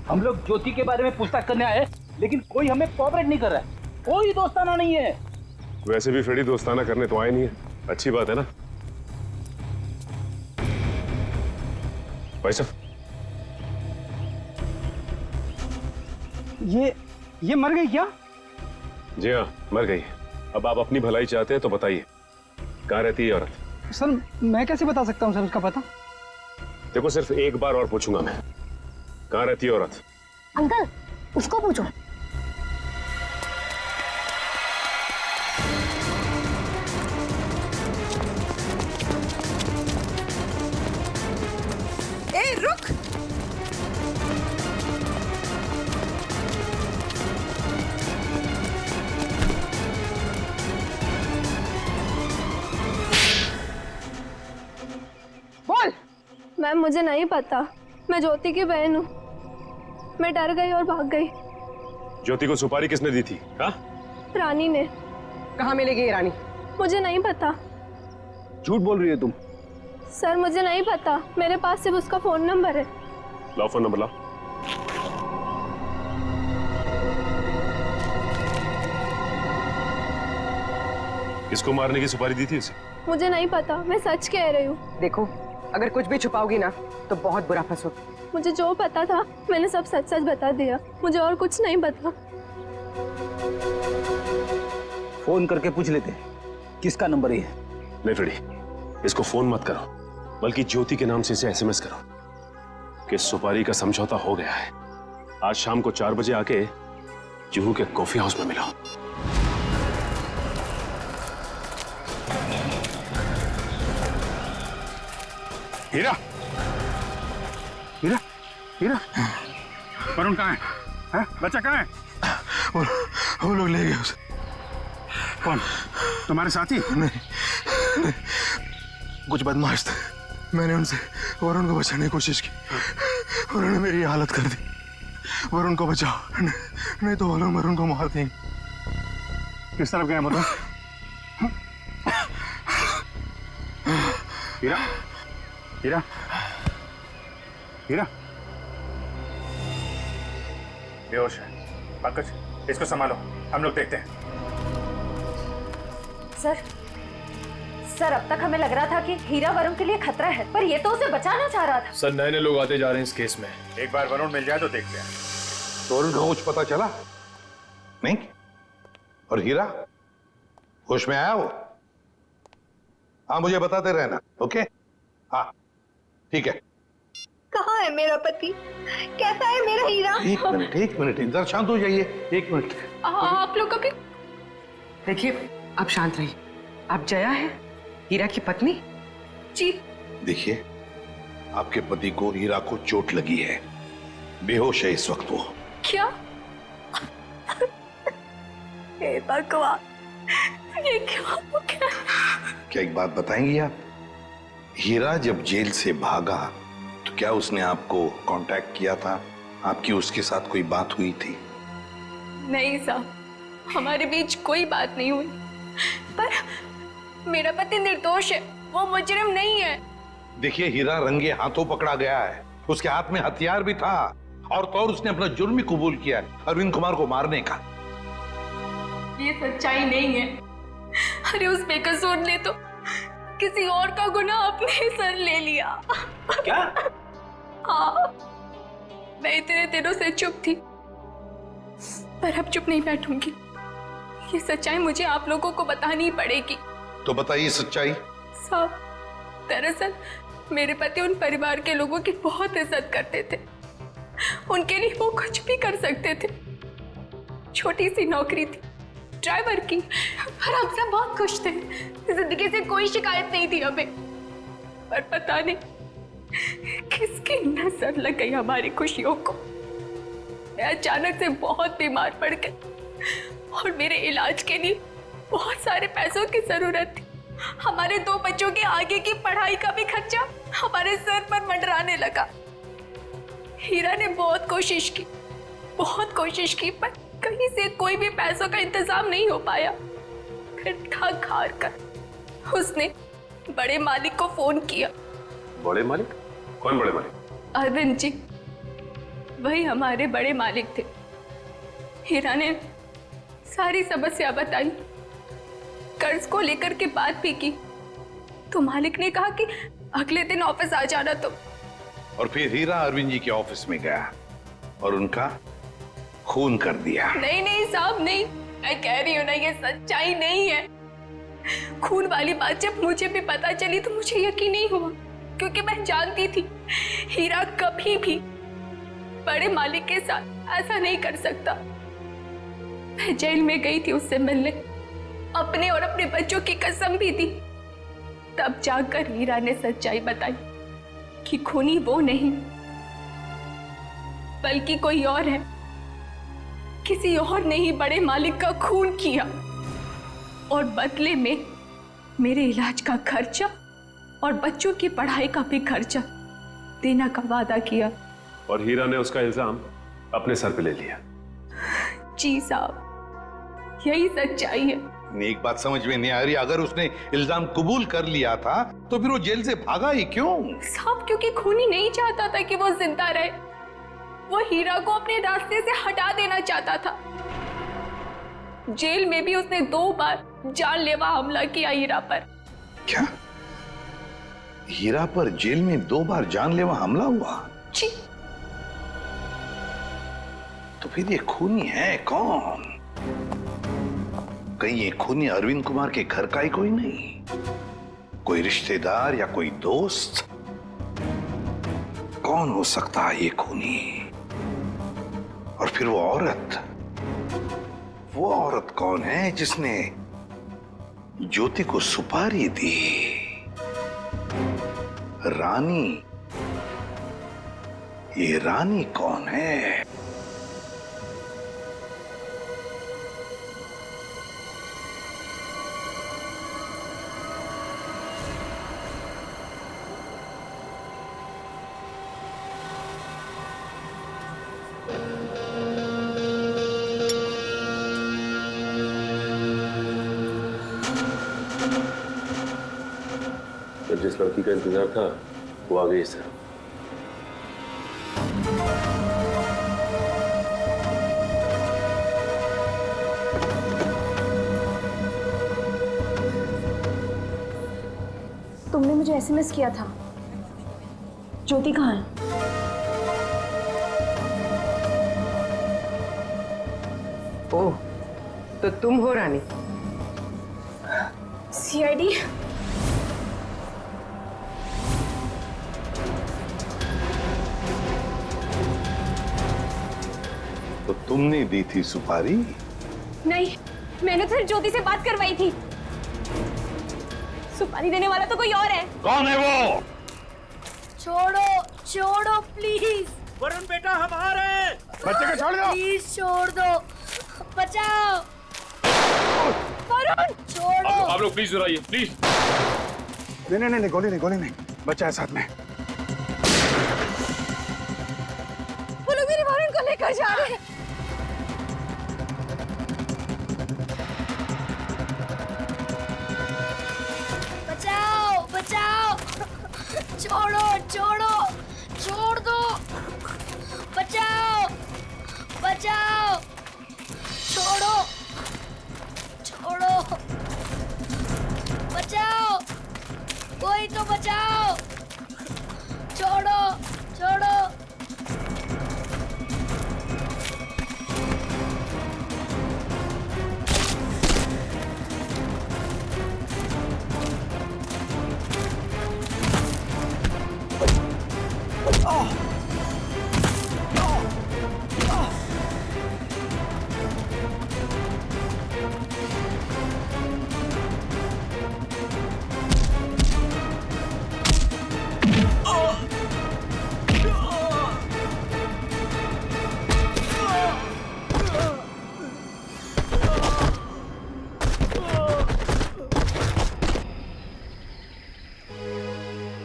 हम लोग ज्योति के बारे में पूछताछ करने आए, लेकिन कोई हमें कोऑपरेट नहीं कर रहा है, कोई दोस्ताना नहीं है। वैसे भी फ्रेडी दोस्ताना करने तो आए नहीं है, अच्छी बात है ना भाई साहब। ये मर गई क्या? जी हाँ, मर गई। अब आप अपनी भलाई चाहते हैं तो बताइए, कहाँ रहती है औरत? सर मैं कैसे बता सकता हूँ सर उसका पता? देखो सिर्फ एक बार और पूछूंगा मैं, कहाँ रहती है औरत? अंकल उसको पूछो। ए रुक, बोल। मैम मुझे नहीं पता, मैं ज्योति की बहन हूँ। मैं डर गई और भाग गई। ज्योति को सुपारी किसने दी थी? हाँ? रानी ने। कहाँ मिलेगी ये रानी? मुझे नहीं पता। झूठ बोल रही है तुम। सर मुझे नहीं पता, मेरे पास सिर्फ उसका फोन नंबर है। लाओ फोन नंबर लाओ। किसको मारने की सुपारी दी थी उसे? मुझे नहीं पता, मैं सच कह रही हूँ। देखो अगर कुछ भी छुपाओगी ना तो बहुत बुरा फंसोगी। मुझे जो पता था मैंने सब सच सच बता दिया, मुझे और कुछ नहीं पता। फोन करके पूछ लेते किसका नंबर है। नहीं फ्रेडी, इसको फोन मत करो, बल्कि ज्योति के नाम से इसे एसएमएस करो कि सुपारी का समझौता हो गया है। आज शाम को 4 बजे आके जुहू के कॉफी हाउस में मिलो। हीरा, हीरा, हीरा, वरुण कहाँ है? हैं? बच्चा कहाँ है? वो लोग ले गए उसे। कौन? तुम्हारे साथी? नहीं, कुछ बदमाश थे। मैंने उनसे वरुण को बचाने की कोशिश की, उन्होंने मेरी हालत कर दी। वरुण को बचाओ, नहीं तो वो लोग वरुण को मार देंगे। किस तरफ गए मतलब? हीरा, हीरा, हीरा, बेहोश है। पंकज, इसको संभालो, हम लोग देखते हैं। सर अब तक हमें लग रहा था कि हीरा वरुण के लिए खतरा है, पर ये तो उसे बचाना चाह रहा था। सर नए नए लोग आते जा रहे हैं इस केस में। एक बार वरुण मिल जाए तो देखते हैं। तो वरुण को कुछ पता चला नहीं? और हीरा होश में आया वो? हाँ मुझे बताते रहना। ओके, हाँ ठीक है। कहाँ है मेरा पति? कैसा है मेरा हीरा? एक मिनट इधर शांत हो जाइए। एक मिनट। आप लोग कभी देखिए आप शांत रहिए। आप जया है हीरा की पत्नी? जी। देखिए आपके पति को हीरा को चोट लगी है, बेहोश है इस वक्त वो। क्या? हे भगवान, ये क्या हो गया? क्या एक बात बताएंगी आप? हीरा जब जेल से भागा तो क्या उसने आपको कांटेक्ट किया था? आपकी उसके साथ कोई बात हुई थी? नहीं साहब, हमारे बीच कोई बात नहीं हुई। पर मेरा पति निर्दोष है, वो मुजरिम नहीं है। देखिए हीरा रंगे हाथों पकड़ा गया है, उसके हाथ में हथियार भी था और तो और उसने अपना जुर्म ही कबूल किया है, अरविंद कुमार को मारने का। ये सच्चाई नहीं है। अरे उस बेकसूर ने तो किसी और का गुनाह अपने सर ले लिया। क्या? हाँ, मैं इतने दिनों से चुप थी, पर अब चुप नहीं बैठूंगी। ये सच्चाई मुझे आप लोगों को बतानी ही पड़ेगी। तो बताइए सच्चाई। साहब, दरअसल मेरे पति उन परिवार के लोगों की बहुत इज्जत करते थे। उनके लिए वो कुछ भी कर सकते थे। छोटी सी नौकरी थी ड्राइवर की, पर हम सब बहुत खुश थे। जिंदगी से कोई शिकायत नहीं थी हमें। पर पता नहीं किसकी नजर लग गई हमारी खुशियों को। मैं अचानक से बहुत बीमार पड़ गई और मेरे इलाज के लिए बहुत सारे पैसों की जरूरत थी। हमारे 2 बच्चों के आगे की पढ़ाई का भी खर्चा हमारे सर पर मंडराने लगा। हीरा ने बहुत कोशिश की, पर कहीं से कोई भी पैसों का इंतजाम नहीं हो पाया। फिर थक हार कर उसने बड़े मालिक को फोन किया। बड़े मालिक? कौन बड़े मालिक? अरविंद जी। वही हमारे बड़े मालिक थे। हीरा ने सारी समस्या बताई, कर्ज को लेकर के बात भी की, तो मालिक ने कहा कि अगले दिन ऑफिस आ जाना। तो और फिर हीरा अरविंद जी के ऑफिस में गया और उनका खून कर दिया। नहीं नहीं साहब, नहीं, मैं कह रही हूँ ना, ये सच्चाई नहीं है। खून वाली बात जब मुझे भी पता चली तो मुझे यकीन नहीं हुआ, क्योंकि मैं जानती थी हीरा कभी भी बड़े मालिक के साथ ऐसा नहीं कर सकता। मैं जेल में गई थी उससे मिलने, अपने और अपने बच्चों की कसम भी दी। तब जाकर हीरा ने सच्चाई बताई कि खूनी वो नहीं बल्कि कोई और है। किसी और ने ही बड़े मालिक का खून किया और बदले में मेरे इलाज का खर्चा और बच्चों की पढ़ाई का भी खर्चा देने का वादा किया। और हीरा ने उसका इल्जाम अपने सर पे ले लिया। जी साहब, यही सच्चाई है। एक बात समझ में नहीं आ रही, अगर उसने इल्जाम कबूल कर लिया था तो फिर वो जेल से भागा ही क्यों? साहब, क्योंकि खूनी नहीं चाहता था कि वो जिंदा रहे। वो हीरा को अपने रास्ते से हटा देना चाहता था। जेल में भी उसने 2 बार जानलेवा हमला किया हीरा पर। क्या हीरा पर जेल में 2 बार जानलेवा हमला हुआ? जी। तो फिर ये खूनी है कौन? कहीं ये खूनी अरविंद कुमार के घर का ही कोई नहीं? कोई रिश्तेदार या कोई दोस्त? कौन हो सकता है ये खूनी? और फिर वो औरत कौन है जिसने ज्योति को सुपारी दी? रानी। ये रानी कौन है? जिस लड़की का इंतजार था वो आ गई सर। तुमने मुझे एसएमएस किया था। ज्योति कहाँ है? ओह, तो तुम हो रानी? सीआईडी? तो तुमने दी थी सुपारी? नहीं, मैंने तो सिर्फ ज्योति से बात करवाई थी। सुपारी देने वाला तो कोई और है। कौन है वो? छोड़ो छोड़ो प्लीज। वरुण बेटा हमारे बच्चे को छोड़ दो। प्लीज छोड़ दो, बचाओ। वरुण छोड़ो। आप लोग प्लीज जरा, प्लीज। नहीं, गोली नहीं, बच्चा है साथ में। वो लोग मेरे वरुण को लेकर जा रहे हैं। बचाओ बचाओ, छोड़ो छोड़ो, छोड़ दो, बचाओ बचाओ, छोड़ो छोड़ो, बचाओ, कोई तो बचाओ, छोड़ो छोड़ो।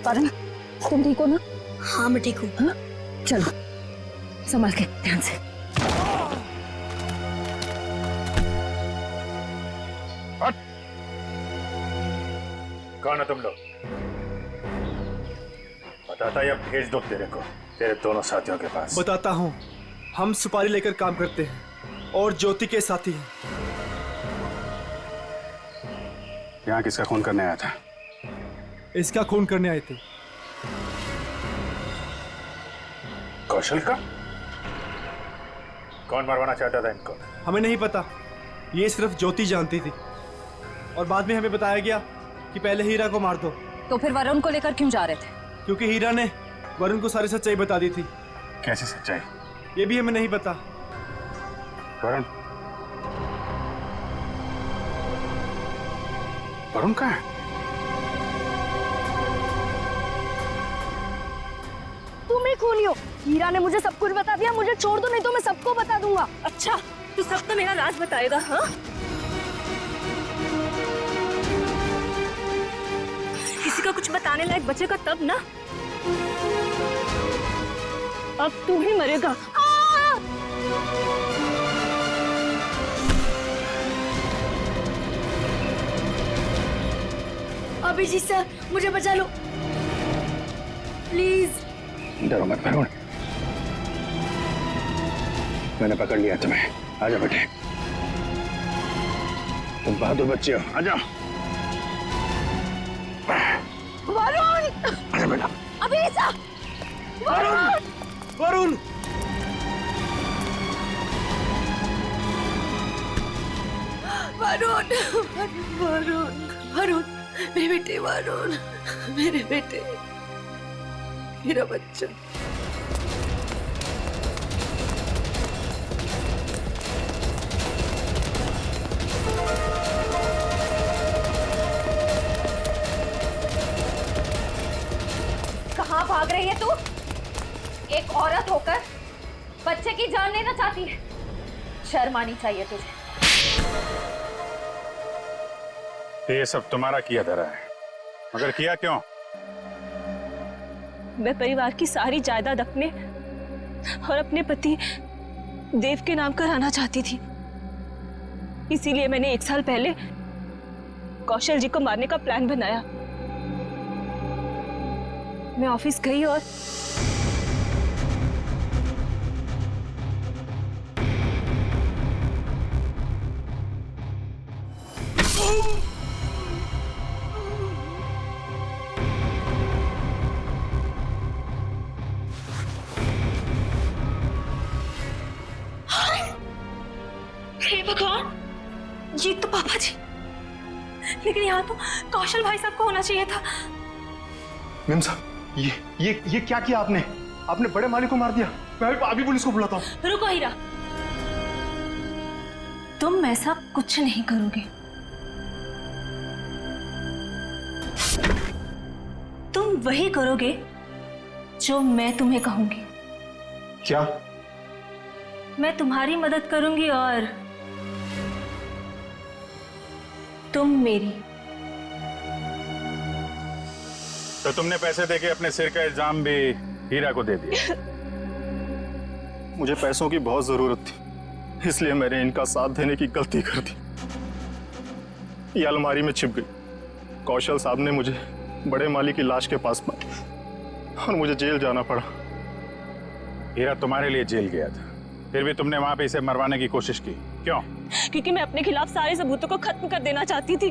वरुण, तुम ठीक हो ना? हाँ मैं ठीक हूँ। हाँ? चलो संभाल के, ध्यान से। कौन है तुम लोग? बताता या भेज दो तेरे को, तेरे दोनों साथियों के पास। बताता हूँ। हम सुपारी लेकर काम करते हैं और ज्योति के साथी हैं। यहाँ किसका खून करने आया था? इसका खून करने आए थे। कौशल का? कौन मरवाना चाहता था इनको? हमें नहीं पता, ये सिर्फ ज्योति जानती थी और बाद में हमें बताया गया कि पहले हीरा को मार दो। तो फिर वरुण को लेकर क्यों जा रहे थे? क्योंकि हीरा ने वरुण को सारी सच्चाई बता दी थी। कैसी सच्चाई? ये भी हमें नहीं पता। वरुण? वरुण कहाँ है? तुम ही खूनी हो। हीरा ने मुझे सब कुछ बता दिया, मुझे छोड़ दो नहीं तो मैं सबको बता दूंगा। अच्छा, तू सब तो मेरा राज बताएगा? हाँ, किसी का कुछ बताने लायक बचेगा तब ना। अब तू ही मरेगा। अभिजीत सर, मुझे बचा लो प्लीज। डरो मत वरुण, मैंने पकड़ लिया तुम्हें। आजा बेटे, तुम बहादुर बच्चे हो, आजा। वरुण! आजा बेटा। अभिजीत! वरुण! वरुण! वरुण! वरुण! वरुण! मेरे बेटे वरुण, मेरे बेटे, मेरा बच्चा। कहाँ भाग रही है तू? एक औरत होकर बच्चे की जान लेना चाहती है। शर्म आनी चाहिए तुझे। ये सब तुम्हारा किया धरा है, मगर किया क्यों? मैं परिवार की सारी जायदाद अपने और अपने पति देव के नाम कराना चाहती थी। इसीलिए मैंने 1 साल पहले कौशल जी को मारने का प्लान बनाया। मैं ऑफिस गई और हे भगवान, ये तो पापा जी। लेकिन यहाँ तो कौशल भाई साहब को होना चाहिए था। मैम साहब, ये क्या किया आपने? आपने बड़े मालिक को मार दिया। मैं अभी पुलिस को बुलाता हूँ। रुको हीरा, तुम ऐसा कुछ नहीं करोगे। तुम वही करोगे जो मैं तुम्हें कहूंगी। क्या? मैं तुम्हारी मदद करूंगी और तुम मेरी। तो तुमने पैसे देके अपने सिर का इल्जाम भी हीरा को दे दिया। मुझे पैसों की बहुत जरूरत थी, इसलिए मैंने इनका साथ देने की गलती कर दी। ये अलमारी में छिप गई। कौशल साहब ने मुझे बड़े माली की लाश के पास पाया और मुझे जेल जाना पड़ा। हीरा तुम्हारे लिए जेल गया था, फिर भी तुमने वहां पे इसे मरवाने की कोशिश की, क्यों? क्योंकि मैं अपने खिलाफ सारे सबूतों को खत्म कर देना चाहती थी।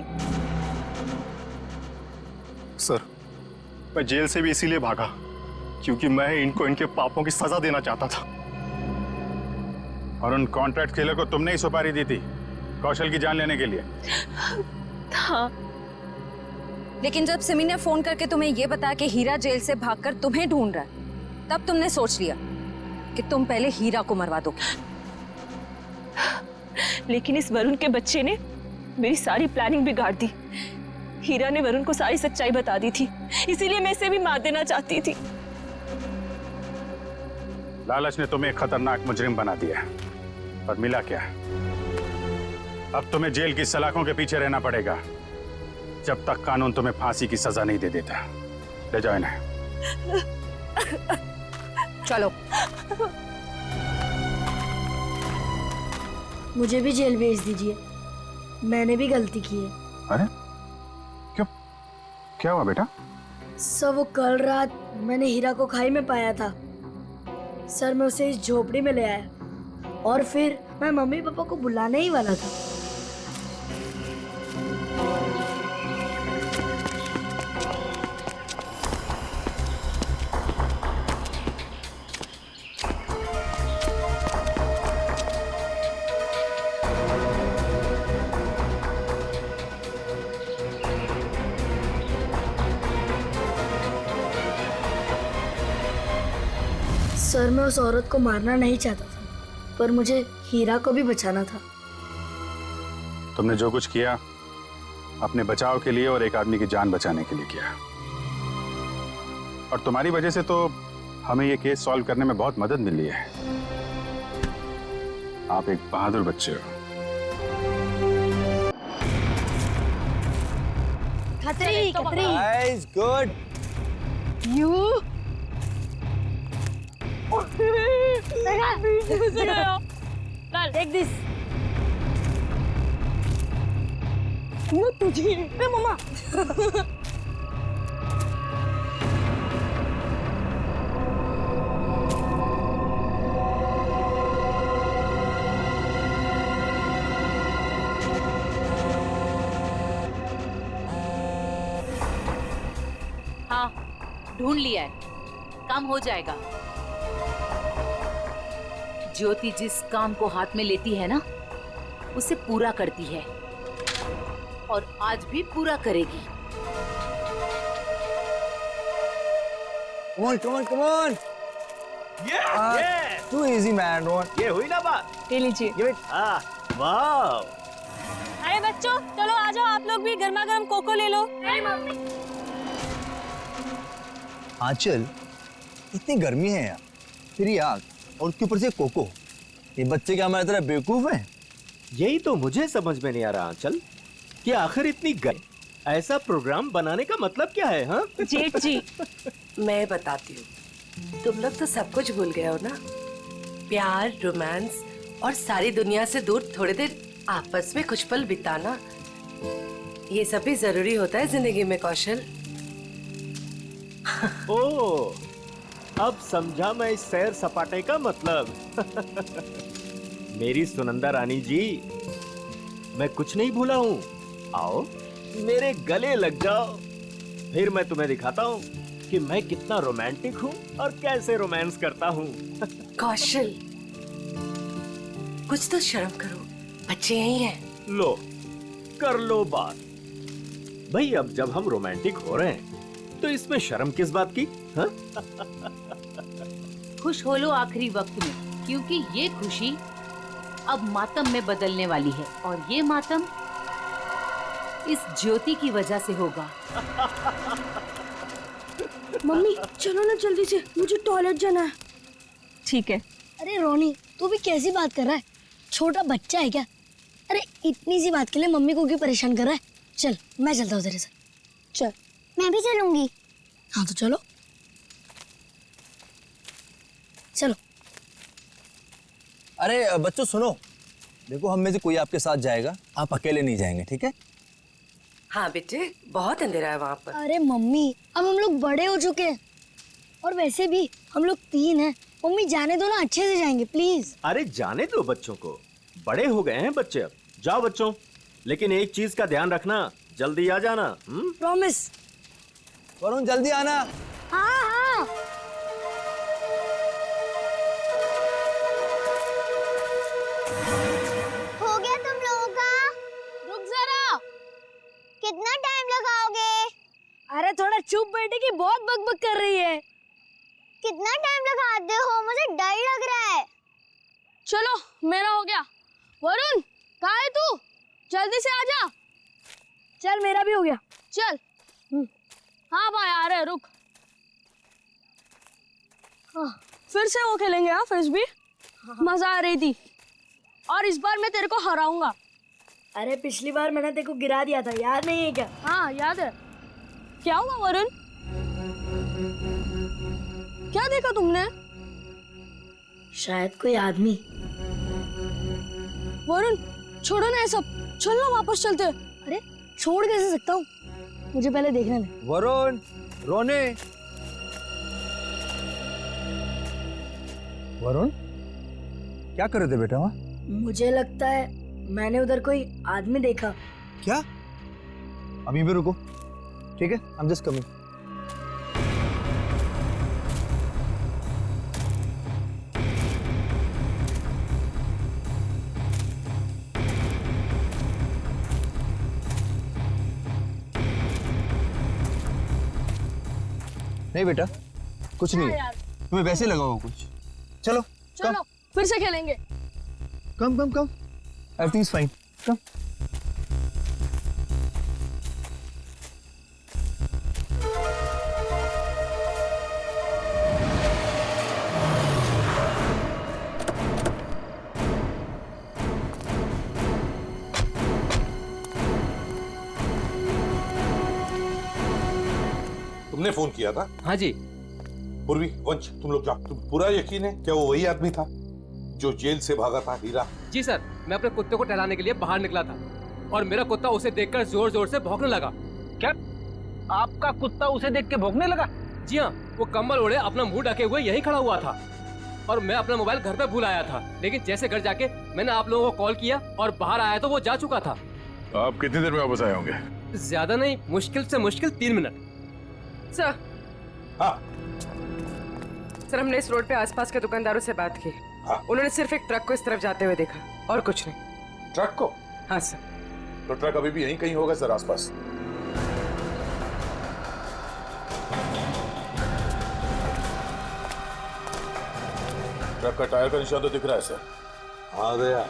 सर, मैं जेल से भी इसीलिए भागा क्योंकि मैं इनको इनके पापों की सजा देना चाहता था। और उन कॉन्ट्रैक्ट किलर को तुमने ही सुपारी दी थी कौशल की जान लेने के लिए? हाँ। लेकिन जब सिमी ने फोन करके तुम्हें यह बताया कि हीरा जेल से भागकर तुम्हें ढूंढ रहा है, तब तुमने सोच लिया कि तुम पहले हीरा को मरवा दो। लेकिन इस वरुण के बच्चे ने मेरी सारी प्लानिंग बिगाड़ दी। हीरा ने वरुण को सारी सच्चाई बता दी थी, इसीलिए मैं इसे भी मार देना चाहती थी। लालच ने तुम्हें एक खतरनाक मुजरिम बना दिया, और मिला क्या? अब तुम्हें जेल की सलाखों के पीछे रहना पड़ेगा जब तक कानून तुम्हें फांसी की सजा नहीं दे देता। ले जाओ इन्हें। चलो। मुझे भी जेल भेज दीजिए, मैंने भी गलती की है। अरे क्यों, क्या हुआ बेटा? सर, वो कल रात मैंने हीरा को खाई में पाया था। सर मैं उसे इस झोपड़ी में ले आया और फिर मैं मम्मी पापा को बुलाने ही वाला था। सर मैं उस औरत को मारना नहीं चाहता था, पर मुझे हीरा को भी बचाना था। तुमने जो कुछ किया अपने बचाव के लिए और एक आदमी की जान बचाने के लिए किया, और तुम्हारी वजह से तो हमें ये केस सॉल्व करने में बहुत मदद मिली है। आप एक बहादुर बच्चे हो। खतरी खतरी। Nice, good. You take this. तुझे मम्मा। हाँ, ढूंढ लिया है, काम हो जाएगा। ज्योति जिस काम को हाथ में लेती है ना, उसे पूरा करती है और आज भी पूरा करेगी। Come on. Yeah. Too easy, man. ये हुई ना बात? ले लीजिए। Give it. Wow. अरे बच्चों चलो आ जाओ, आप लोग भी गर्मा गर्म कोको ले लो। मम्मी। आंचल, इतनी गर्मी है यार, फिर ये आग और उसके ऊपर से कोको। ये बच्चे क्या हमारी तरह बेवकूफ हैं? यही तो मुझे समझ में नहीं आ रहा आंचल कि आखिर इतनी ऐसा प्रोग्राम बनाने का मतलब क्या है? हाँ जेठ जी, मैं बताती हूँ। तुम लोग तो सब कुछ भूल गए हो ना, प्यार, रोमांस और सारी दुनिया से दूर थोड़ी देर आपस में कुछ पल बिताना, ये सब भी जरूरी होता है जिंदगी में कौशल। ओ, अब समझा मैं इस सैर सपाटे का मतलब। मेरी सुनंदा रानी जी, मैं कुछ नहीं भूला हूँ। आओ मेरे गले लग जाओ, फिर मैं तुम्हें दिखाता हूँ कि मैं कितना रोमांटिक हूँ और कैसे रोमांस करता हूँ। कौशल, कुछ तो शर्म करो, बच्चे यही हैं। लो, कर लो बात। भाई अब जब हम रोमांटिक हो रहे हैं तो इसमें शर्म किस बात की? हाँ? खुश हो लो आखिरी वक्त में, क्योंकि ये खुशी अब मातम में बदलने वाली है, और ये मातम इस ज्योति की वजह से होगा। मम्मी चलो ना जल्दी से, मुझे टॉयलेट जाना है। ठीक है। अरे रोनी तू भी कैसी बात कर रहा है, छोटा बच्चा है क्या? अरे इतनी सी बात के लिए मम्मी को क्यों परेशान कर रहा है? चल मैं चलता हूँ तेरे साथ। चल। मैं भी चलूंगी। हाँ तो चलो चलो। अरे बच्चों सुनो, देखो हम में से कोई आपके साथ जाएगा, आप अकेले नहीं जाएंगे, ठीक है? हाँ बेटे, बहुत अंधेरा है वहाँ पर। अरे मम्मी अब हम लोग बड़े हो चुके हैं, और वैसे भी हम लोग 3 हैं। मम्मी जाने दो ना, अच्छे से जाएंगे प्लीज। अरे जाने दो बच्चों को, बड़े हो गए हैं बच्चे अब। जाओ बच्चों, लेकिन एक चीज का ध्यान रखना, जल्दी आ जाना। प्रॉमिस। वरुण जल्दी आना। हाँ हाँ। हो गया तुम लोगों का? रुक जरा, कितना टाइम लगाओगे? अरे थोड़ा चुप बैठे कि बहुत बकबक कर रही है। कितना टाइम लगाते हो, मुझे डर लग रहा है। चलो मेरा हो गया। वरुण कहाँ है तू? जल्दी से आजा। चल मेरा भी हो गया, चल। हाँ भाई आ रहे, रुक। हाँ फिर से वो खेलेंगे। हाँ फ्रिस्बी, मजा आ रही थी, और इस बार मैं तेरे को हराऊंगा। अरे पिछली बार मैंने तेरे को गिरा दिया था, याद नहीं है क्या? हाँ याद है। क्या हुआ वरुण, क्या देखा तुमने? शायद कोई आदमी। वरुण छोड़ो ना ये सब, चल ना वापस चलते। अरे छोड़ कैसे सकता हूँ, मुझे पहले देखने दे। वरुण, रोने। वरुण क्या कर रहे थे बेटा वहाँ? मुझे लगता है मैंने उधर कोई आदमी देखा। क्या? अभी भी रुको, ठीक है? I'm just coming. नहीं बेटा, कुछ नहीं है। तुम्हें वैसे लगा होगा कुछ। चलो चलो फिर से खेलेंगे। कम कम कम, एवरीथिंग इज फाइन। कम। तुमने फोन किया था? हाँ जी। पूर्वी, वंश, तुम लोग जाओ। तुम पूरा यकीन है क्या वो वही आदमी था जो जेल से भागा था, हीरा? जी सर, मैं अपने कुत्ते को टहलाने के लिए बाहर निकला था और मेरा कुत्ता उसे देखकर जोर जोर से भौंकने लगा। क्या आपका कुत्ता उसे देख के भौंकने लगा? जी हाँ, वो कंबल ओढ़े अपना मुंह ढके हुए यही खड़ा हुआ था और मैं अपना मोबाइल घर पे भूल आया था, लेकिन जैसे घर जाके मैंने आप लोगों को कॉल किया और बाहर आया तो वो जा चुका था। आप कितनी देर में वापस आए होंगे? ज्यादा नहीं, मुश्किल से मुश्किल 3 मिनट। सर। हाँ। सर, हमने इस रोड पे आसपास के दुकानदारों से बात की। हाँ। उन्होंने सिर्फ एक ट्रक को इस तरफ जाते हुए देखा और कुछ नहीं। ट्रक को? हाँ सर। तो ट्रक अभी भी यहीं कहीं होगा सर, आसपास। ट्रक का टायर का निशान तो दिख रहा है सर। आ गया,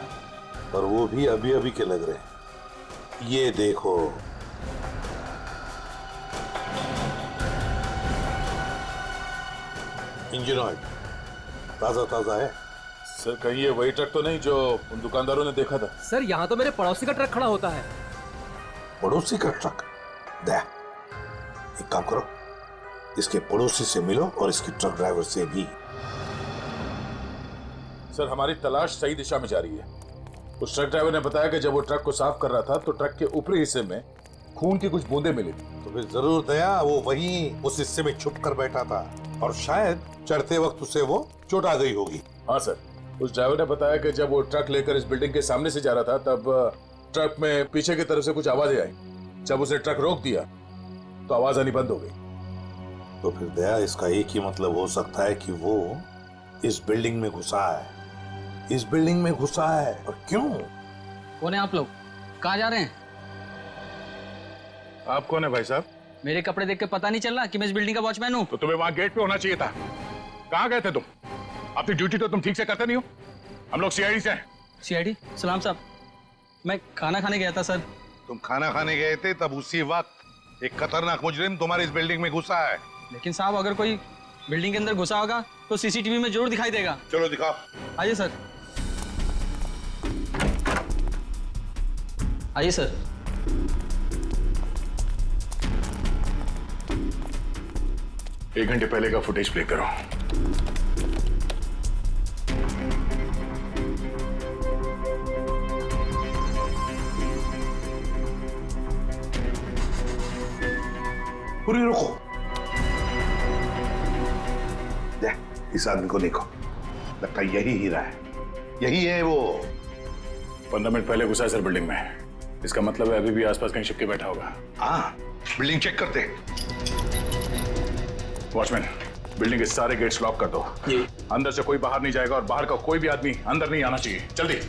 पर वो भी अभी अभी के लग रहे हैं। ये देखो, इंजन ऑयल ताजा ताजा है। सर कहीं ये वही ट्रक तो नहीं जो उन दुकानदारों ने देखा था? सर यहाँ तो मेरे पड़ोसी का ट्रक खड़ा होता है। पड़ोसी का ट्रक? दे, एक काम करो, इसके पड़ोसी से मिलो और इसके ट्रक ड्राइवर से भी। सर हमारी तलाश सही दिशा में जा रही है। उस ट्रक ड्राइवर ने बताया कि जब वो ट्रक को साफ कर रहा था तो ट्रक के ऊपरी हिस्से में खून की कुछ बूंदें मिली थी। तो फिर जरूर दया वो वहीं उस हिस्से में छुप कर बैठा था और शायद चढ़ते वक्त उसे वो चोट आ गई होगी। हाँ सर, उस ड्राइवर ने बताया कि जब वो ट्रक लेकर इस बिल्डिंग के सामने से जा रहा था तब ट्रक में पीछे की तरफ से कुछ आवाजें आई। जब उसे ट्रक रोक दिया तो आवाज आनी बंद हो गई। तो फिर दया इसका एक ही मतलब हो सकता है कि वो इस बिल्डिंग में घुसा है। इस बिल्डिंग में घुसा है। और क्यों? कौन है आप लोग? कहाँ जा रहे हैं? आप कौन है भाई साहब? मेरे कपड़े देख के पता नहीं चल रहा कि मैं इस बिल्डिंग का वॉचमैन हूँ? तो तुम्हें वहां गेट पे होना चाहिए था। कहाँ गए थे तुम? अपनी ड्यूटी तो तुम ठीक से करते नहीं हो। हम लोग सीआईडी से हैं। सीआईडी? सलाम साहब, मैं खाना खाने गया था सर। तुम खाना खाने गए थे तब उसी वक्त एक खतरनाक मुजरिम तुम्हारी इस बिल्डिंग में घुसा है। लेकिन साहब अगर कोई बिल्डिंग के अंदर घुसा होगा तो सीसीटीवी में जरूर दिखाई देगा। चलो दिखाओ। आइए सर। आइए सर। एक घंटे पहले का फुटेज प्ले करो। पूरी रुको। देख, इस आदमी को देखो, लगता है यही हीरा है। यही है वो। 15 मिनट पहले घुसा है सर बिल्डिंग में। इसका मतलब है अभी भी आसपास कहीं छिप के बैठा होगा। हाँ, बिल्डिंग चेक करते हैं। वॉचमैन, बिल्डिंग के सारे गेट्स लॉक कर दो। अंदर से कोई बाहर नहीं जाएगा और बाहर का कोई भी आदमी अंदर नहीं आना चाहिए। जल्दी।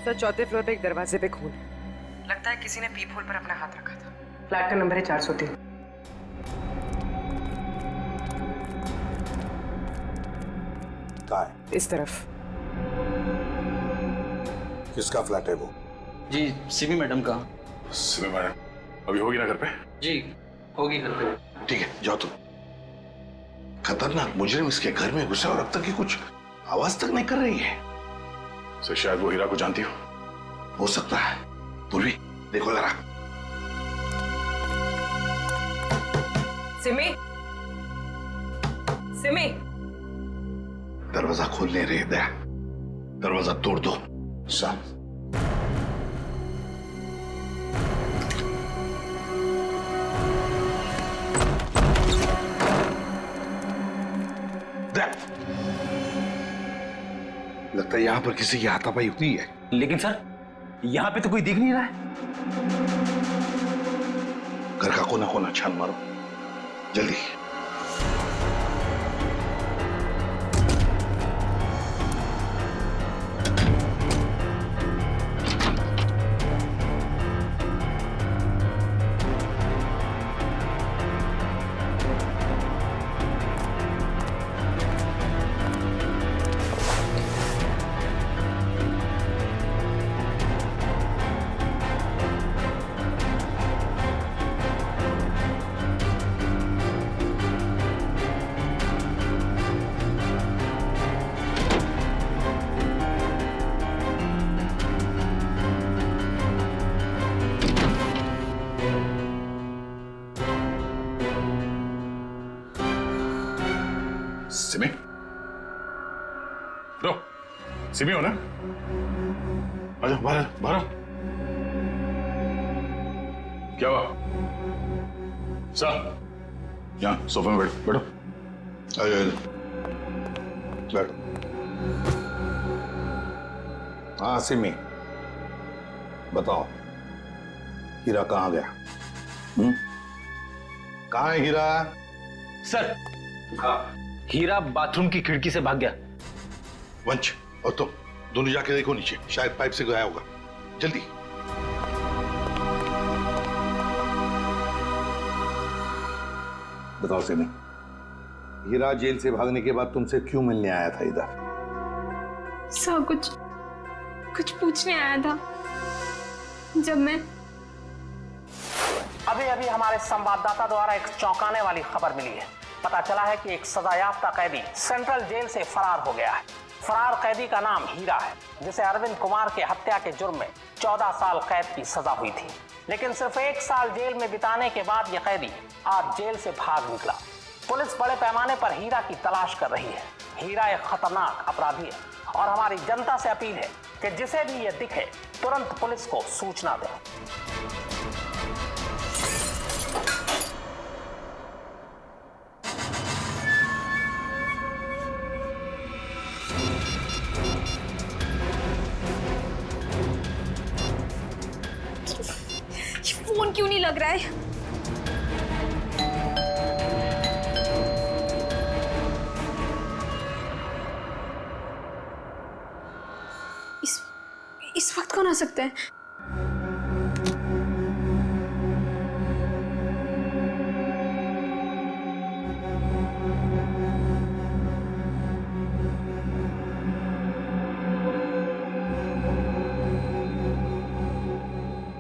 सर, चौथे फ्लोर पे एक दरवाजे पे खून। लगता है किसी ने पीप होल पर अपना हाथ रखा था। फ्लैट का नंबर है 403। कहाँ है? इस तरफ। किसका फ्लैट है वो? जी सिमी मैडम का। सिमी मैडम अभी होगी ना घर पे? जी होगी घर पे। ठीक है, जाओ तुम। खतरनाक मुजरिम इसके घर में घुसा और अब तक ये कुछ आवाज तक नहीं कर रही है। सर शायद वो हीरा को जानती हो सकता है। पूर्वी देखो जरा। सिमी, सिमी, दरवाजा खोल नहीं रही दया, दरवाजा तोड़ दो। सर लगता है यहां पर किसी की हाथापाई हुई है। लेकिन सर यहां पे तो कोई दिख नहीं रहा है। घर का कोना कोना छान मारो जल्दी। सिमी, रो, सिमी हो ना? आजा बाहर, बाहर। क्या हुआ? सर, यहाँ सोफे में बैठो, बैठो। आजा, बैठो। हाँ सिमी, बताओ, हीरा कहाँ गया? कहाँ है हीरा? सर, हीरा बाथरूम की खिड़की से भाग गया। वंश और तुम दोनों जाके देखो नीचे, शायद पाइप से गया होगा। जल्दी। बताओ सिमी, हीरा जेल से भागने के बाद तुमसे क्यों मिलने आया था इधर? सर कुछ पूछने आया था। जब मैं अभी हमारे संवाददाता द्वारा एक चौंकाने वाली खबर मिली है। पता चला है कि एक सजायाफ्ता कैदी सेंट्रल जेल से फरार हो गया है। फरार कैदी का नाम हीरा है, जिसे अरविंद कुमार के हत्या के जुर्म में 14 साल कैद की सजा हुई थी। लेकिन सिर्फ 1 साल जेल में बिताने के बाद यह कैदी आज जेल से भाग निकला। पुलिस बड़े पैमाने पर हीरा की तलाश कर रही है। हीरा एक खतरनाक अपराधी है और हमारी जनता से अपील है कि जिसे भी यह दिखे तुरंत पुलिस को सूचना दें। फोन क्यों नहीं लग रहा है? इस वक्त कौन आ सकता है?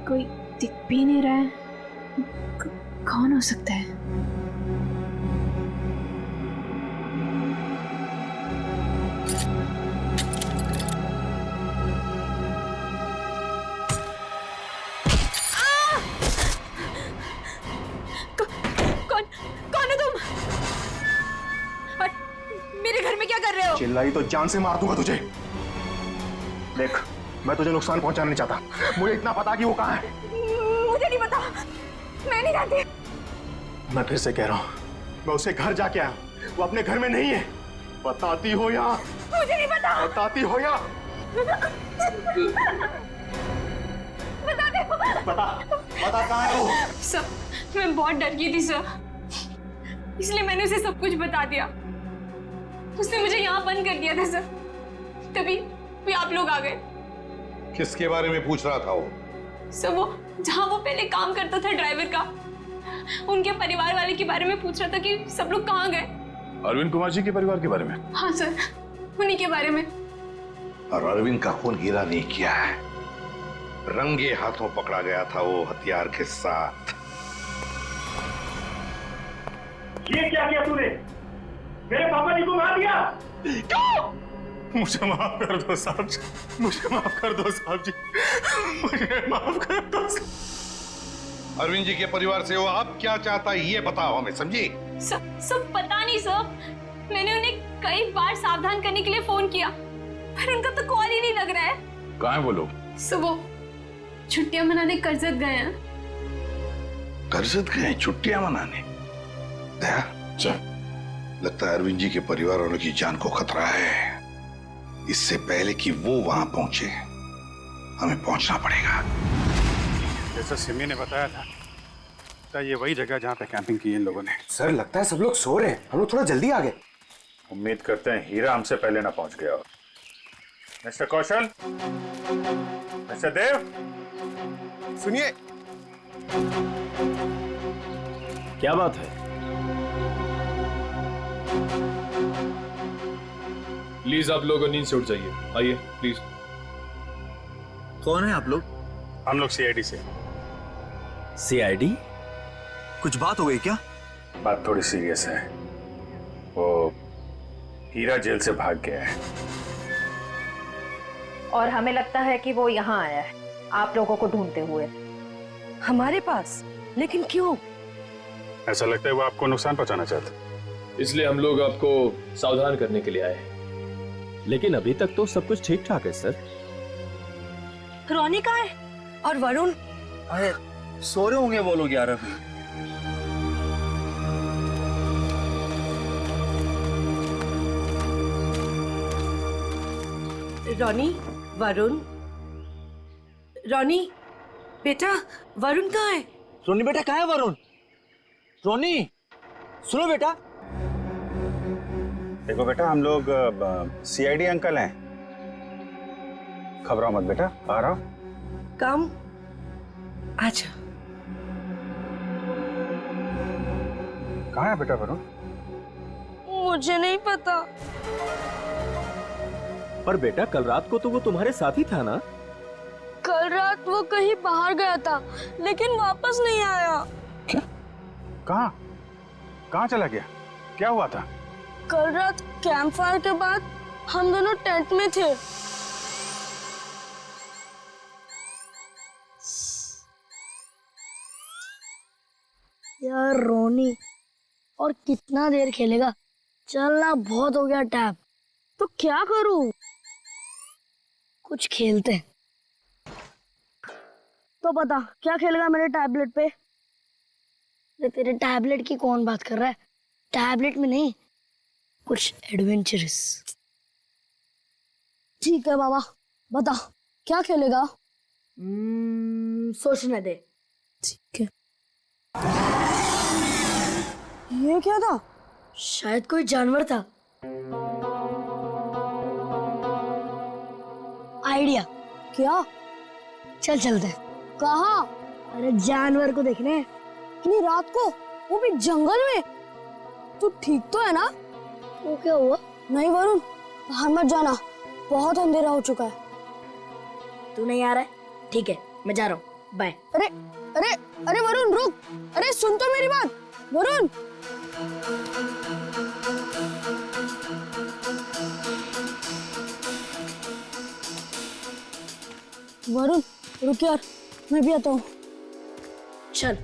कोई दिख भी नहीं रहा है। कौन हो सकता है? कौन है तुम? और मेरे घर में क्या कर रहे हो? चिल्लाई तो जान से मार दूंगा तुझे। देख, मैं तुझे नुकसान पहुंचाना नहीं चाहता। मुझे इतना पता कि वो कहाँ है। मुझे नहीं पता, मैं नहीं जानती। मैं फिर से कह रहा हूँ, मैं उसके घर जाके आया, वो अपने घर में नहीं है। बताती हो या? मुझे नहीं पता। बताती हो या? बता दे। बता कहाँ है वो? सर, मैं बहुत डर गई थी सर, इसलिए मैंने उसे सब कुछ बता दिया। उसने मुझे यहाँ बंद कर दिया था सर, तभी आप लोग आ गए। किसके बारे में पूछ रहा था वो? सर वो जहाँ वो पहले काम करता था ड्राइवर का, उनके परिवार वाले के बारे में पूछ रहा था कि सब लोग कहाँ गए। अरविंद कुमार जी के परिवार के बारे में? हाँ सर, उन्हीं के बारे में। और अरविंद का खून हीरा नहीं किया है, रंगे हाथों पकड़ा गया था वो हथियार के साथ। ये क्या किया तूने? मेरे पापा जी को मार दिया। क्यों? मुझे माफ कर दो साहब जी, मुझे माफ कर दो साहब जी, मुझे माफ कर दो। अरविंद जी के परिवार से वो अब क्या चाहता है ये बताओ हमें, समझी? सब पता नहीं सर, मैंने उन्हें कई बार सावधान करने के लिए फोन किया पर उनका तो कॉल ही नहीं लग रहा है। कहाँ है वो लोग? सर वो छुट्टियां मनाने कर्जत गए हैं। कर्जत गए छुट्टियां मनाने? दया, लगता है अरविंद जी के परिवार वालों की जान को खतरा है। इससे पहले कि वो वहां पहुंचे हमें पहुंचना पड़ेगा। जैसा सिमी ने बताया था, तो ये वही जगह जहाँ पे कैंपिंग की इन लोगों ने। सर लगता है सब लोग सो रहे हैं, हम लोग थोड़ा जल्दी आ गए। उम्मीद करते हैं हीरा हमसे पहले ना पहुंच गया हो। मिस्टर कौशल, मिस्टर देव, सुनिए। क्या बात है? प्लीज आप लोग नींद से उठ जाइए, आइए प्लीज। कौन है आप लोग? हम लोग सीआईडी से। सीआईडी? कुछ बात हो गई क्या? बात थोड़ी सीरियस है। वो हीरा जेल से भाग गया है और हमें लगता है कि वो यहाँ आया है आप लोगों को ढूंढते हुए हमारे पास। लेकिन क्यों? ऐसा लगता है वो आपको नुकसान पहुंचाना चाहता है, इसलिए हम लोग आपको सावधान करने के लिए आए हैं। लेकिन अभी तक तो सब कुछ ठीक ठाक है सर। रोनी कहाँ है? और वरुण? अरे सो रहे होंगे वो लोग यार अभी। रोनी, वरुण, रोनी बेटा, वरुण कहाँ है? रोनी बेटा कहाँ है वरुण? रोनी सुनो बेटा। देखो बेटा, हम लोग सीआईडी अंकल हैं, घबराओ मत बेटा, आ रहा हूं। काम अच्छा। कहाँ है बेटा वरुण? मुझे नहीं पता। पर बेटा कल रात को तो वो तुम्हारे साथ ही था ना? कल रात वो कहीं बाहर गया था लेकिन वापस नहीं आया। क्या? कहाँ? कहाँ चला गया? क्या हुआ था? कल रात कैंप फायर के बाद हम दोनों टेंट में थे। यार रोनी, और कितना देर खेलेगा? चलना बहुत हो गया टैब। तो क्या करूं? कुछ खेलते हैं। तो बता क्या खेलेगा मेरे टैबलेट पे? तेरे टैबलेट की कौन बात कर रहा है? टैबलेट में नहीं, कुछ एडवेंचरस। ठीक है बाबा, बता क्या खेलेगा? सोचने दे। ठीक है। ये क्या था? शायद कोई जानवर था। आइडिया। क्या? चल चलते हैं। कहाँ? अरे जानवर को देखने। इतनी रात को, वो भी जंगल में। तू ठीक तो है ना? वो क्या हुआ? नहीं वरुण, बाहर मत जाना, बहुत अंधेरा हो चुका है। तू नहीं आ रहा है? ठीक है, मैं जा रहा हूँ, बाय। अरे अरे अरे वरुण रुक, अरे सुन तो मेरी बात। वरुण वरुण रुक यार, मैं भी आता हूँ। चल।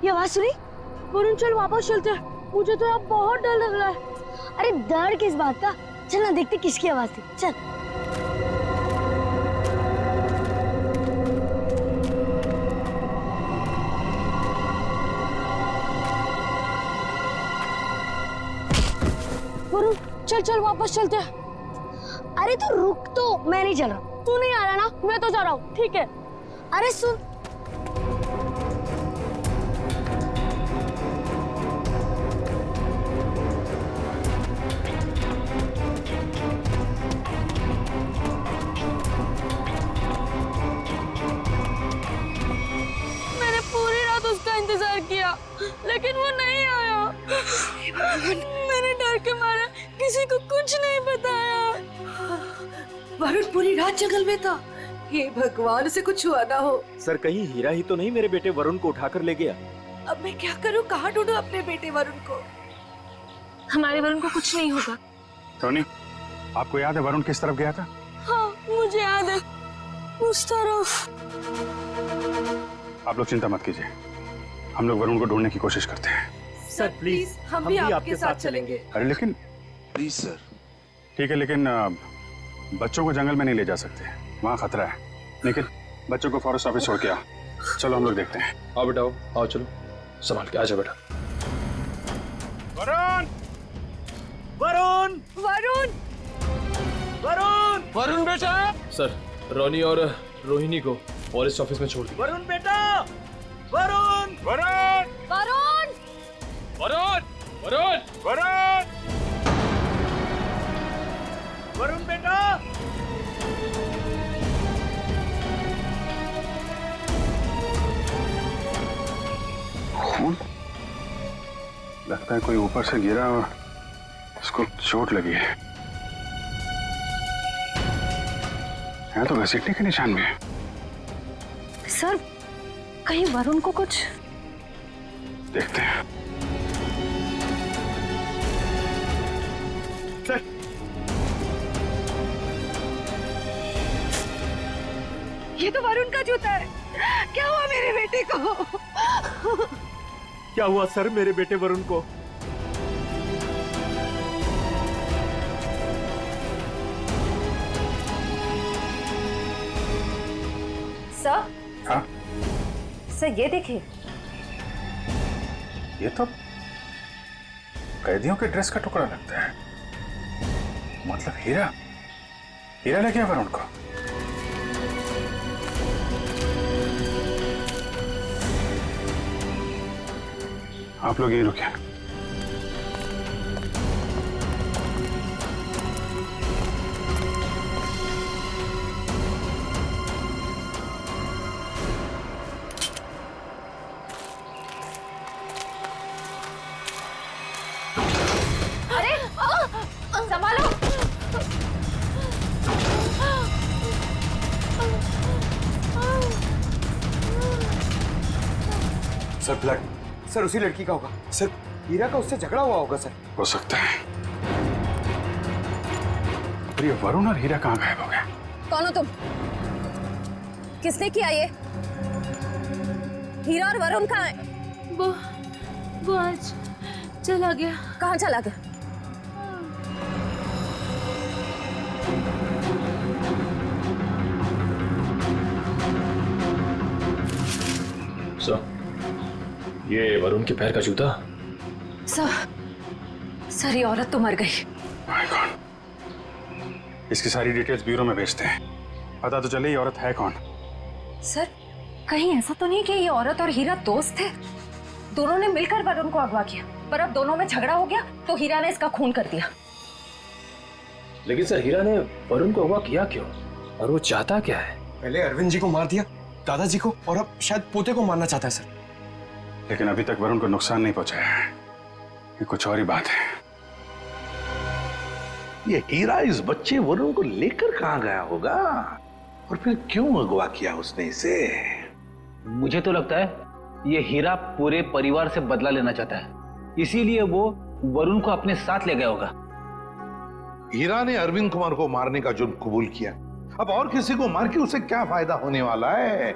ये आवाज सुनी? वरुण चल वापस चलते हैं, मुझे तो अब बहुत डर लग रहा है। अरे डर किस बात का? चल ना देखते किसकी आवाज थी। चल। वरुण चल चल वापस चलते हैं। अरे तू रुक तो, मैं नहीं चल रहा। तू नहीं आ रहा ना, मैं तो जा रहा हूँ। ठीक है। अरे सुन, मैंने पूरी रात उसका इंतजार किया लेकिन वो नहीं आया। मैंने डर के मारे किसी को कुछ नहीं बताया। वरुण पूरी रात जंगल में था। हे भगवान, उसे कुछ हुआ ना हो। सर कहीं हीरा ही तो नहीं मेरे बेटे वरुण को उठाकर ले गया? अब मैं क्या करूं, कहाँ ढूंढूं अपने बेटे वरुण को? हमारे वरुण को कुछ नहीं होगा। टोनी, आपको याद है वरुण किस तरफ गया था? हाँ मुझे याद है, उस तरफ। आप लोग चिंता मत कीजिए, हम लोग वरुण को ढूंढने की कोशिश करते हैं। सर प्लीज, हम भी आपके साथ चलेंगे। अरे लेकिन प्लीज सर। ठीक है, लेकिन बच्चों को जंगल में नहीं ले जा सकते, वहाँ खतरा है। लेकिन बच्चों को फॉरेस्ट ऑफिस छोड़ के आओ। चलो हम लोग देखते हैं। आओ बेटा, आओ चलो, संभाल के आजा बेटा। वरुण! वरुण! वरुण! वरुण! वरुण बेटा! सर, रोनी और रोहिणी को फॉरेस्ट ऑफिस में छोड़ दिया। वरुण बेटा! वरुण! वरुण! वरुण! वरुण! वरुण! वरुण! वरुण बेटा! खून? लगता है कोई ऊपर से गिरा और उसको चोट लगी है। यहाँ तो घसीटने के निशान भी है। सर, कहीं वरुण को कुछ? देखते हैं। सर, ये तो वरुण का जूता है। क्या हुआ मेरे बेटे को? क्या हुआ सर मेरे बेटे वरुण को? सर? हाँ? सर ये देखिए। ये तो कैदियों के ड्रेस का टुकड़ा लगता है। मतलब हीरा ले गया वरुण को। आप लोग यहीं रुके। अरे संभालो। सर ब्लड, सर उसी लड़की का होगा। सर हीरा का उससे झगड़ा हुआ होगा सर। हो सकता है। पर ये वरुण और हीरा कहाँ गायब हो गए? कौन हो तुम? किसने किया ये? हीरा और वरुण कहाँ है? वो आज चला गया। कहाँ चला गया? सर, ये वरुण के पैर का जूता। सर ये औरत तो मर गई। My God. इसकी सारी डिटेल्स ब्यूरो में भेजते हैं। पता तो चले ये औरत है कौन। सर कहीं ऐसा तो नहीं कि ये औरत और हीरा दोस्त थे? दोनों ने मिलकर वरुण को अगवा किया, पर अब दोनों में झगड़ा हो गया तो हीरा ने इसका खून कर दिया। लेकिन सर हीरा ने वरुण को अगवा किया क्यों? और वो चाहता क्या है? पहले अरविंद जी को मार दिया, दादाजी को, और अब शायद पोते को मारना चाहता है सर। लेकिन अभी तक वरुण को नुकसान नहीं पहुंचाया है। ये कुछ और ही बात है। ये हीरा इस बच्चे वरुण को लेकर कहाँ गया होगा, और फिर क्यों अगवा किया उसने इसे? मुझे तो लगता है ये हीरा पूरे परिवार से बदला लेना चाहता है, इसीलिए वो वरुण को अपने साथ ले गया होगा। हीरा ने अरविंद कुमार को मारने का जुर्म कबूल किया, अब और किसी को मार के उसे क्या फायदा होने वाला है?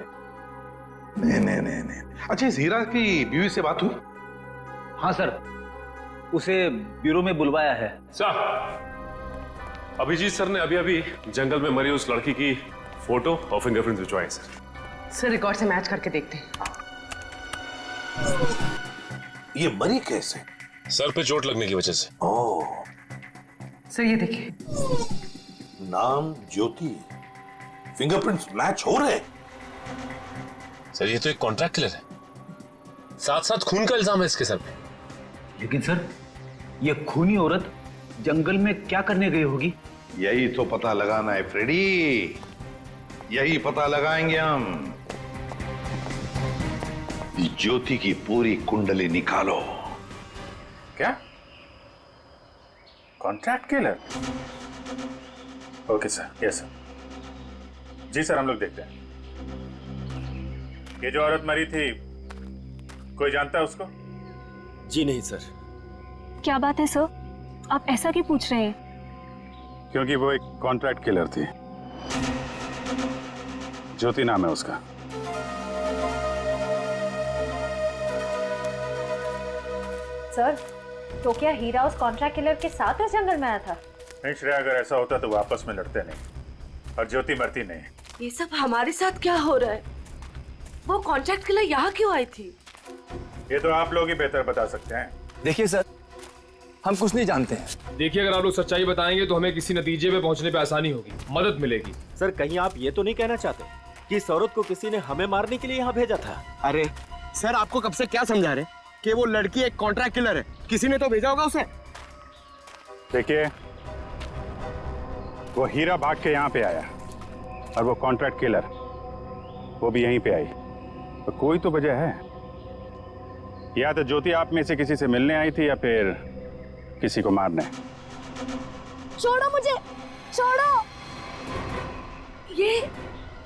नहीं। अच्छा, इस हीरा की बीवी से बात हुई? हाँ सर, उसे ब्यूरो में बुलवाया है। सर, अभिजीत सर ने अभी जंगल में मरी उस लड़की की फोटो और फिंगरप्रिंट्स भिजवाए सर। सर रिकॉर्ड से मैच करके देखते हैं। ये मरी कैसे? सर पे चोट लगने की वजह से। ओह, सर ये देखिए। नाम ज्योति, फिंगरप्रिंट्स मैच हो रहे। सर ये तो एक कॉन्ट्रैक्ट किलर है, साथ साथ खून का इल्जाम है इसके सर पे। लेकिन सर ये खूनी औरत जंगल में क्या करने गई होगी? यही तो पता लगाना है फ्रेडी, यही पता लगाएंगे हम। ज्योति की पूरी कुंडली निकालो। क्या? Contract killer? Okay sir, yes sir. जी सर, हम लोग देखते हैं। ये जो औरत मरी थी, कोई जानता है उसको? जी नहीं सर। क्या बात है सर, आप ऐसा क्यों पूछ रहे हैं? क्योंकि वो एक कॉन्ट्रैक्ट किलर थी। ज्योति नाम है उसका। सर, तो क्या हीरा उस कॉन्ट्रैक्ट किलर के साथ इस जंगल में आया था? नहीं श्रेया, अगर ऐसा होता तो वापस में लड़ते नहीं और ज्योति मरती नहीं। ये सब हमारे साथ क्या हो रहा है? वो कॉन्ट्रैक्ट किलर यहाँ क्यों आई थी? ये तो आप लोग ही बेहतर बता सकते हैं। देखिए सर, हम कुछ नहीं जानते हैं। देखिए, अगर आप लोग सच्चाई बताएंगे तो हमें किसी नतीजे पे पहुंचने पे आसानी होगी, मदद मिलेगी। सर कहीं आप ये तो नहीं कहना चाहते कि इस औरत को किसी ने हमें मारने के लिए यहाँ भेजा था? अरे सर, आपको कब से क्या समझा रहे कि वो लड़की एक कॉन्ट्रैक्ट किलर है? किसी ने तो भेजा होगा उसे। देखिए, वो हीरा भाग के यहाँ पे आया और वो कॉन्ट्रैक्ट किलर वो भी यहीं पे आई, तो कोई तो वजह है। या तो ज्योति आप में से किसी से मिलने आई थी या फिर किसी को मारने। छोड़ो मुझे, छोड़ो।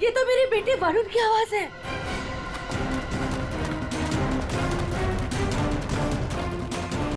ये तो मेरे बेटे वरुण की आवाज है।